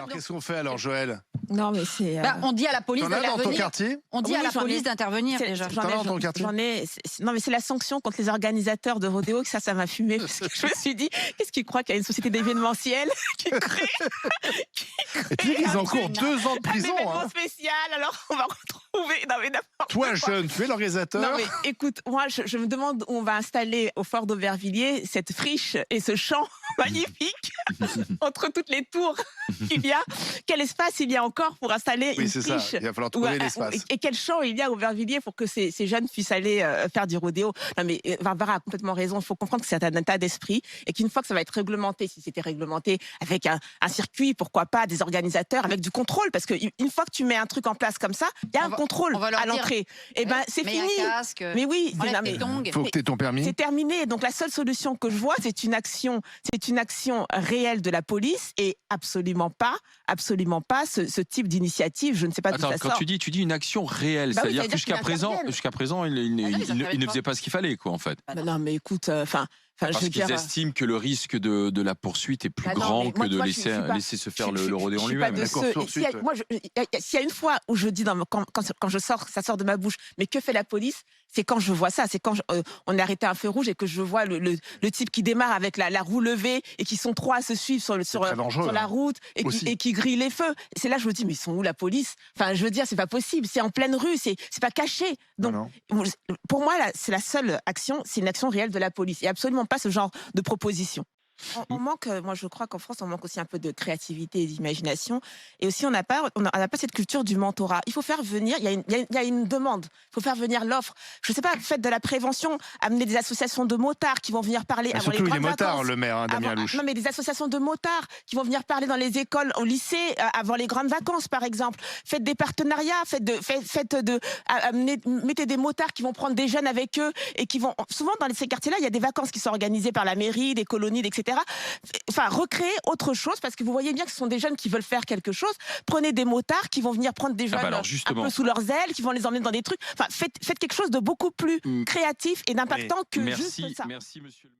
Alors qu'est-ce qu'on fait alors, Joël? Non, mais c'est. On dit à la police T'en as dans ton d'intervenir. quartier? On dit Oui, à la j'en ai. police d'intervenir déjà. T'en as dans ton quartier? Non, mais c'est la sanction contre les organisateurs de rodéo que ça m'a fumé. Parce que je me suis dit, qu'est-ce qu'ils croient qu'il y a une société d'événementiel qui crée. Et puis ils encourent 2 ans de Un prison. événement Hein. spécial, alors on va retrouver. Non, mais n'importe Toi, quoi. jeune, tu es l'organisateur. Non, mais écoute, moi, je me demande où on va installer au fort d'Aubervilliers cette friche et ce champ magnifique entre toutes les tours qu'il y a. Quel espace il y a encore pour installer Oui, une c'est ça. friche Il va falloir trouver l'espace. et quel champ il y a à Aubervilliers pour que ces jeunes puissent aller faire du rodéo. Non, mais Barbara a complètement raison. Il faut comprendre que c'est un état d'esprit et qu'une fois que ça va être réglementé, si c'était réglementé avec un circuit, pourquoi pas, des organisateurs, avec du contrôle, parce qu'une fois que tu mets un truc en place comme ça, il y a un contrôle à l'entrée. Et ben, c'est fini. Casque, Mais oui, Il faut que tu aies ton permis. c'est terminé. Donc la seule solution que je vois, c'est une action réelle de la police et absolument pas ce type d'initiative. Je ne sais pas d'où Attends, ça quand sort. tu dis une action réelle, Bah oui, c'est-à-dire ça que veut dire jusqu'à présent, il ne faisait pas ce qu'il fallait, quoi, en fait. Non, mais écoute, je Parce veux qu'ils dire. estiment que le risque de la poursuite est plus Bah non, grand mais moi, que tu de vois, laisser se faire le rodéo en je suis pas lui-même. de ceux- s'il y a- moi, s'il y a une fois où je dis quand je sors, ça sort de ma bouche, mais que fait la police? C'est quand je vois ça, c'est quand on est arrêté à un feu rouge et que je vois le type qui démarre avec la roue levée et qui sont 3 à se suivre sur la route et qui grille les feux. C'est là que je me dis, mais ils sont où la police? Enfin, je veux dire, c'est pas possible, c'est en pleine rue, c'est pas caché. Donc, pour moi, là, c'est la seule action, c'est une action réelle de la police et absolument pas ce genre de proposition. On manque, moi je crois qu'en France, on manque aussi un peu de créativité et d'imagination. Et aussi, on n'a pas cette culture du mentorat. Il faut faire venir, il y a une demande, il faut faire venir l'offre. Je ne sais pas, faites de la prévention, amener des associations de motards qui vont venir parler avant Surtout les il est grandes motard, vacances. le maire, Damien Louche. Non, mais des associations de motards qui vont venir parler dans les écoles, au lycée, avant les grandes vacances, par exemple. Faites des partenariats, mettez des motards qui vont prendre des jeunes avec eux et qui vont. Souvent, dans ces quartiers-là, il y a des vacances qui sont organisées par la mairie, des colonies, etc. Enfin, recréer autre chose, parce que vous voyez bien que ce sont des jeunes qui veulent faire quelque chose. Prenez des motards qui vont venir prendre des jeunes un peu sous leurs ailes, qui vont les emmener dans des trucs. Enfin, faites quelque chose de beaucoup plus créatif et d'impactant que juste ça. Merci, monsieur.